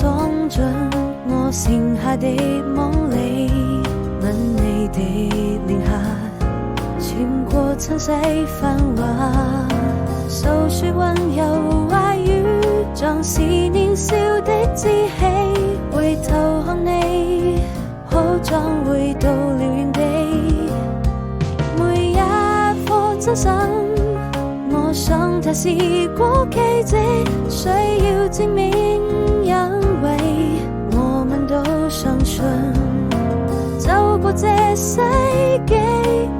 闖進我剩下的夢裡，吻你的臉頰，穿過塵世繁華，訴說溫柔話語，像是年少的志氣。回頭看你，好像回到了原地，每一顆真心，我想它是過奇蹟，需要證明，因為我們都相信，走過這世紀，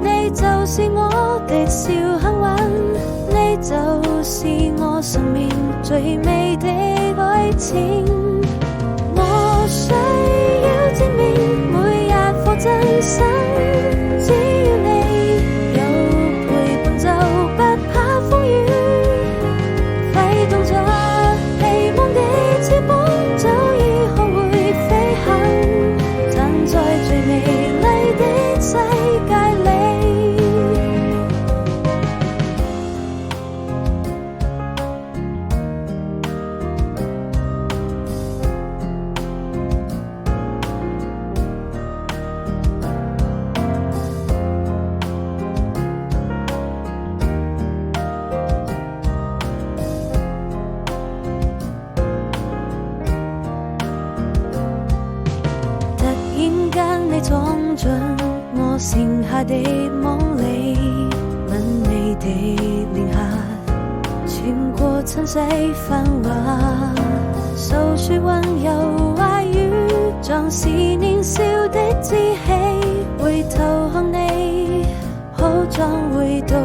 你就是我的小幸運，你就是我生命最美的愛情。我需要證明每一顆真心，只要你有陪伴就不怕風雨，揮動着希望的翅膀，早已學會飛行，站在最美麗的世界裡。你闖進我剩下的夢裡，吻你的臉頰，穿過塵世繁華，訴說溫柔話語，像是年少的志氣。回頭看你，好像回到